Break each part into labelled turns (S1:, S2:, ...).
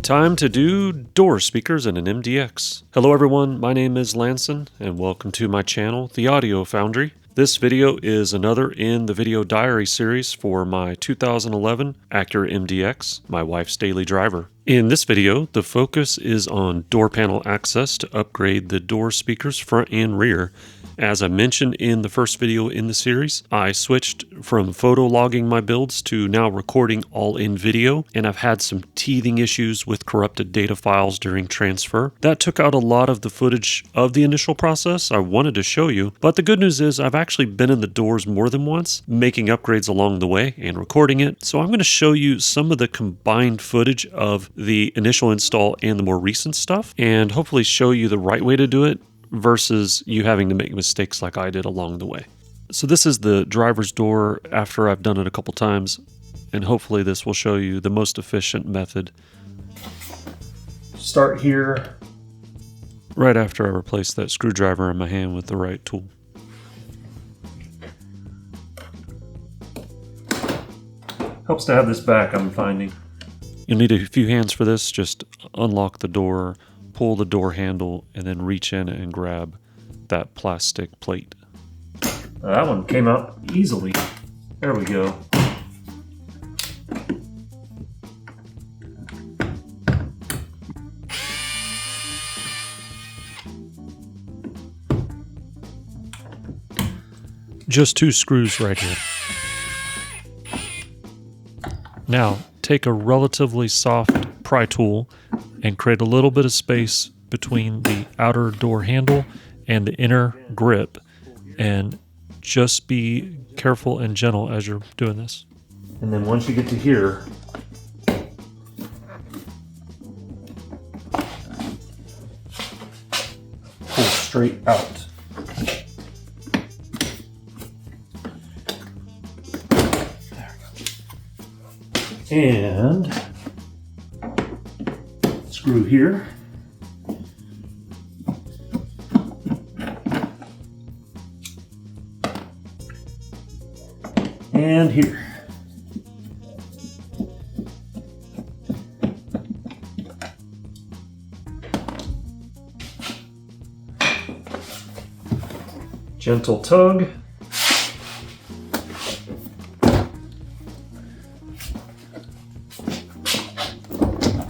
S1: Time to do door speakers in an MDX. Hello everyone, my name is Lanson and welcome to my channel, The Audio Foundry. This video is another in the video diary series for my 2011 Acura MDX, my wife's daily driver. In this video, the focus is on door panel access to upgrade the door speakers front and rear. As I mentioned in the first video in the series, I switched from photo logging my builds to now recording all in video, and I've had some teething issues with corrupted data files during transfer. That took out a lot of the footage of the initial process I wanted to show you, but the good news is I've actually been in the doors more than once, making upgrades along the way and recording it, so I'm going to show you some of the combined footage of the initial install and the more recent stuff, and hopefully show you the right way to do it versus you having to make mistakes like I did along the way. So this is the driver's door after I've done it a couple times, and hopefully this will show you the most efficient method. Start here right after I replace that screwdriver in my hand with the right tool. Helps to have this back, I'm finding. You'll need a few hands for this. Just unlock the door, pull the door handle, and then reach in and grab that plastic plate. That one came out easily. There we go. Just 2 screws right here. Now, take a relatively soft pry tool and create a little bit of space between the outer door handle and the inner grip, and just be careful and gentle as you're doing this. And then once you get to here, pull straight out. And screw here. And here. Gentle tug.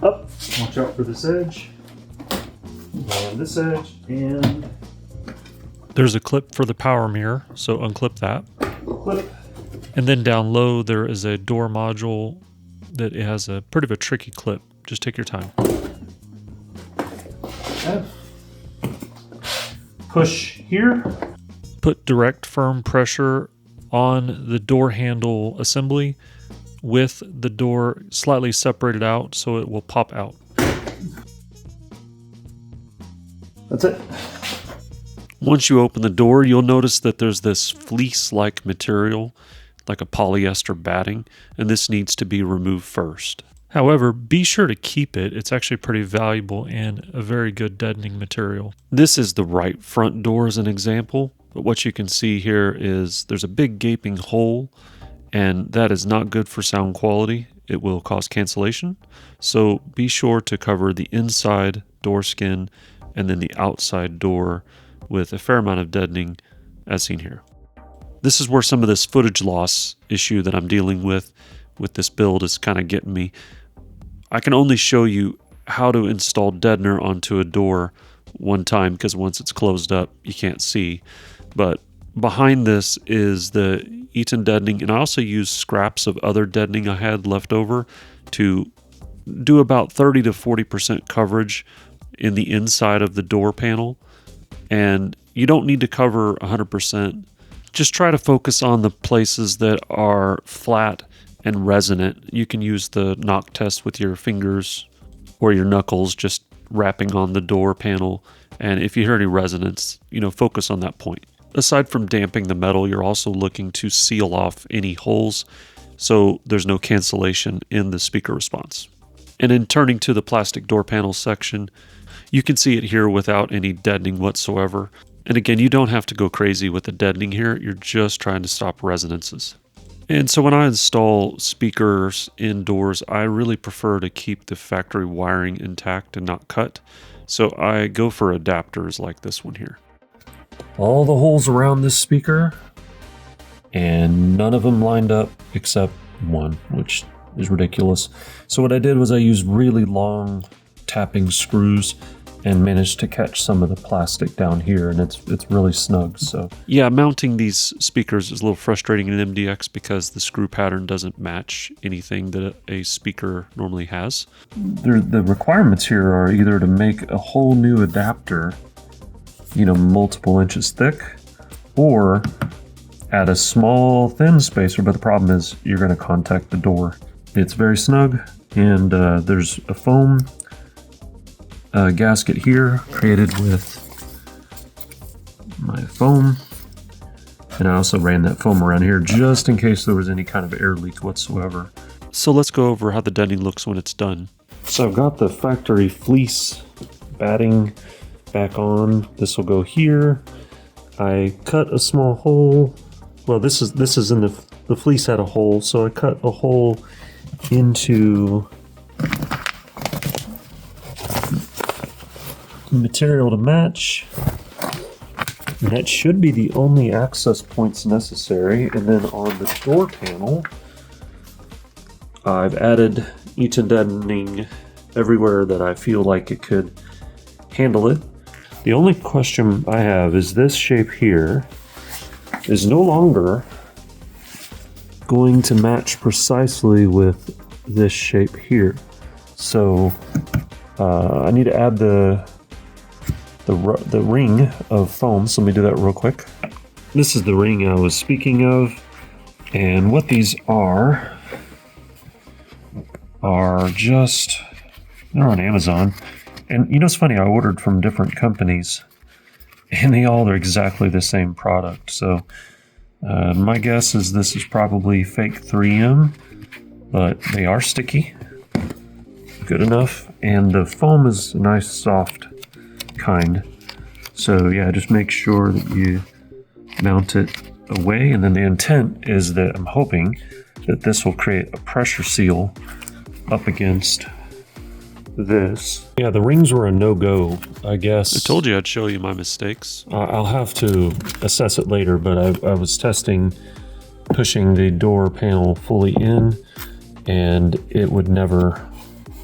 S1: Up. Watch out for this edge. And this edge. And there's a clip for the power mirror, so unclip that. Clip. And then down low, there is a door module that it has a pretty of a tricky clip. Just take your time. Okay. Push here. Put direct firm pressure on the door handle assembly with the door slightly separated out so it will pop out. That's it. Once you open the door, you'll notice that there's this fleece-like material, like a polyester batting, and this needs to be removed first. However, be sure to keep it. It's actually pretty valuable and a very good deadening material. This is the right front door as an example, but what you can see here is there's a big gaping hole, and that is not good for sound quality. It will cause cancellation. So be sure to cover the inside door skin and then the outside door with a fair amount of deadening as seen here. This is where some of this footage loss issue that I'm dealing with this build is kind of getting me. I can only show you how to install deadener onto a door one time because once it's closed up, you can't see. But behind this is the Eaton deadening, and I also use scraps of other deadening I had left over to do about 30 to 40% coverage in the inside of the door panel. And you don't need to cover 100%. Just try to focus on the places that are flat and resonant. You can use the knock test with your fingers or your knuckles, just rapping on the door panel. And if you hear any resonance, focus on that point. Aside from damping the metal, you're also looking to seal off any holes so there's no cancellation in the speaker response. And in turning to the plastic door panel section, you can see it here without any deadening whatsoever. And again, you don't have to go crazy with the deadening here. You're just trying to stop resonances. And so when I install speakers indoors, I really prefer to keep the factory wiring intact and not cut. So I go for adapters like this one here. All the holes around this speaker, and none of them lined up except one, which is ridiculous. So what I did was I used really long tapping screws and managed to catch some of the plastic down here, and it's really snug. So yeah, mounting these speakers is a little frustrating in MDX because the screw pattern doesn't match anything that a speaker normally has. The requirements here are either to make a whole new adapter, multiple inches thick, or add a small thin spacer, but the problem is you're going to contact the door. It's very snug, and there's a foam gasket here created with my foam, and I also ran that foam around here just in case there was any kind of air leak whatsoever. So let's go over how the deadening looks when it's done. So I've got the factory fleece batting back on. This will go here. I cut a small hole. Well, this is in the fleece had a hole, so I cut a hole into material to match, and that should be the only access points necessary. And then on the door panel, I've added Eaton deadening everywhere that I feel like it could handle it. The only question I have is this shape here is no longer going to match precisely with this shape here, so I need to add the ring of foam. So let me do that real quick. This is the ring I was speaking of, and what these are just, they're on Amazon. And it's funny, I ordered from different companies and they all are exactly the same product. So my guess is this is probably fake 3M, but they are sticky, good enough, and the foam is a nice soft kind. So yeah, just make sure that you mount it away, and then the intent is that I'm hoping that this will create a pressure seal up against this. Yeah, the rings were a no-go, I guess. I told you I'd show you my mistakes. I'll have to assess it later, but I was testing pushing the door panel fully in, and it would never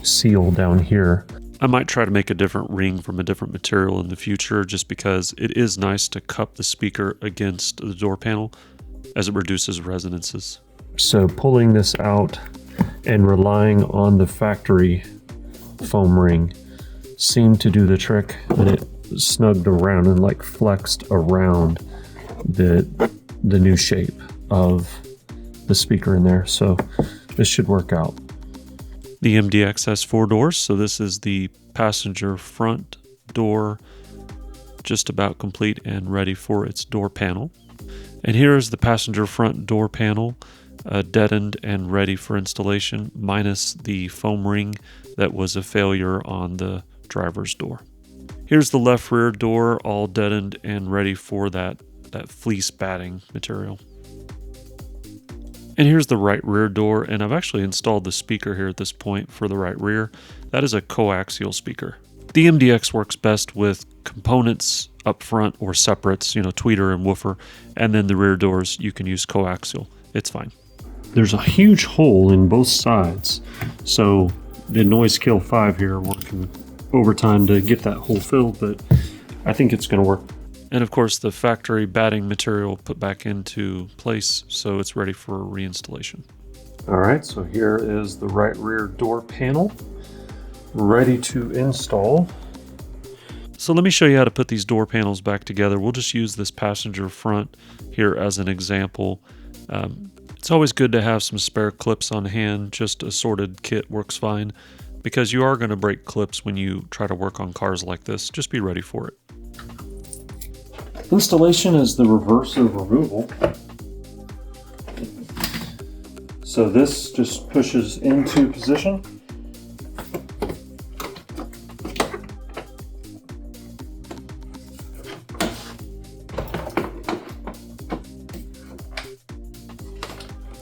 S1: seal down here. I might try to make a different ring from a different material in the future, just because it is nice to cup the speaker against the door panel as it reduces resonances. So pulling this out and relying on the factory foam ring seemed to do the trick, and it snugged around and like flexed around the new shape of the speaker in there. So this should work out. The MDX has 4 doors, so this is the passenger front door, just about complete and ready for its door panel. And here is the passenger front door panel, deadened and ready for installation, minus the foam ring that was a failure on the driver's door. Here's the left rear door, all deadened and ready for that fleece batting material. And here's the right rear door, and I've actually installed the speaker here at this point for the right rear. That is a coaxial speaker. The MDX works best with components up front or separates, tweeter and woofer, and then the rear doors you can use coaxial. It's fine. There's a huge hole in both sides, so the Noise Kill 5 here working overtime to get that hole filled, but I think it's going to work. And of course the factory batting material put back into place, so it's ready for reinstallation. All right, so here is the right rear door panel ready to install. So let me show you how to put these door panels back together. We'll just use this passenger front here as an example. It's always good to have some spare clips on hand. Just a sorted kit works fine, because you are going to break clips when you try to work on cars like this. Just be ready for it. Installation is the reverse of removal. So this just pushes into position.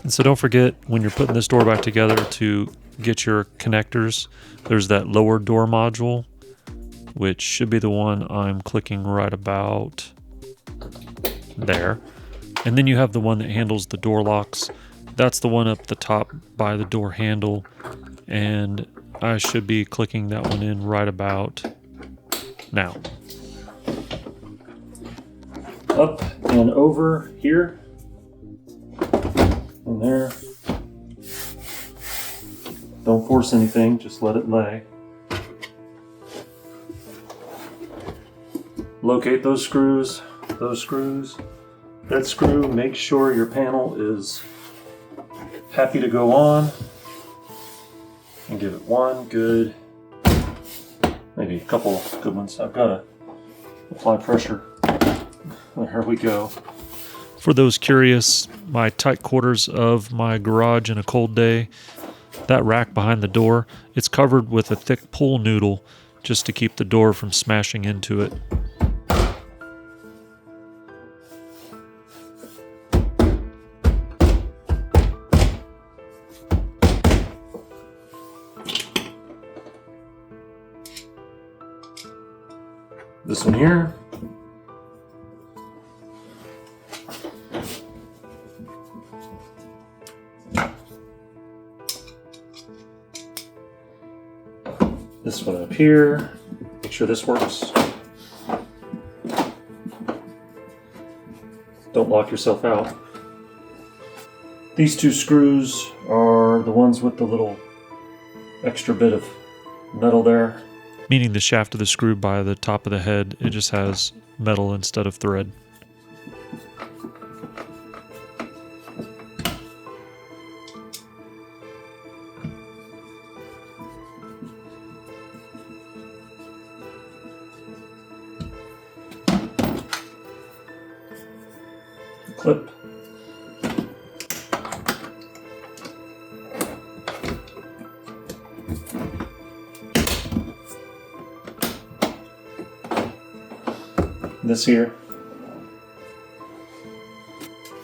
S1: And So don't forget, when you're putting this door back together, to get your connectors. There's that lower door module, which should be the one I'm clicking right about there. And then you have the one that handles the door locks. That's the one up the top by the door handle. And I should be clicking that one in right about now. Up and over here. And there. Don't force anything, just let it lay. Locate those screws, that screw. Make sure your panel is happy to go on. And give it one good, maybe a couple good ones. I've got to apply pressure. There we go. For those curious, my tight quarters of my garage in a cold day, that rack behind the door, it's covered with a thick pool noodle just to keep the door from smashing into it. This one here. This one up here. Make sure this works. Don't lock yourself out. These two screws are the ones with the little extra bit of metal there. Meaning the shaft of the screw by the top of the head, it just has metal instead of thread. Clip. This here.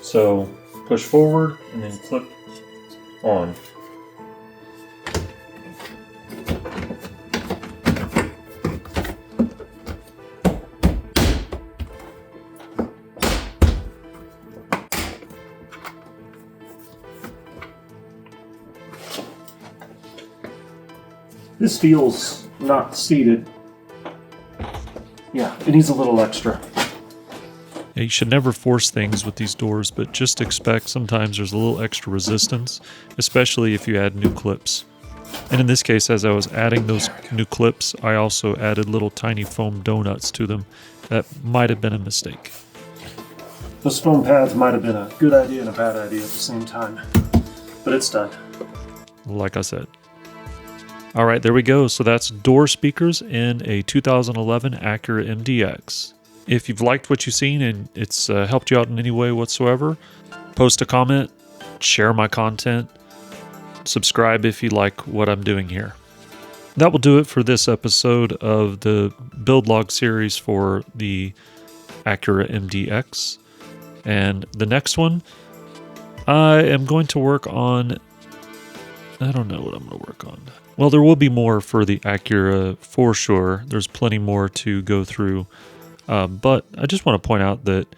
S1: So push forward and then clip on. This feels not seated. Yeah, it needs a little extra. Yeah, you should never force things with these doors, but just expect sometimes there's a little extra resistance, especially if you add new clips. And in this case, as I was adding those new clips, I also added little tiny foam donuts to them. That might have been a mistake. Those foam pads might have been a good idea and a bad idea at the same time, but it's done. Like I said. All right, there we go. So that's door speakers in a 2011 Acura MDX. If you've liked what you've seen and it's helped you out in any way whatsoever, post a comment, share my content, subscribe if you like what I'm doing here. That will do it for this episode of the build log series for the Acura MDX. And the next one, I am going to work on, I don't know what I'm going to work on. Well, there will be more for the Acura for sure. There's plenty more to go through. But I just want to point out that,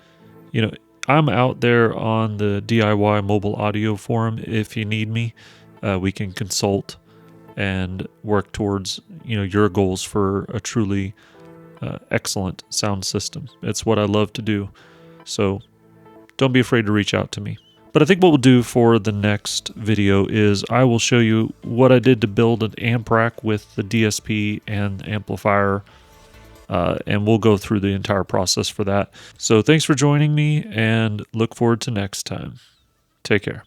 S1: you know, I'm out there on the DIY mobile audio forum. If you need me, we can consult and work towards, you know, your goals for a truly excellent sound system. It's what I love to do. So don't be afraid to reach out to me. But I think what we'll do for the next video is I will show you what I did to build an amp rack with the DSP and amplifier, and we'll go through the entire process for that. So thanks for joining me, and look forward to next time. Take care.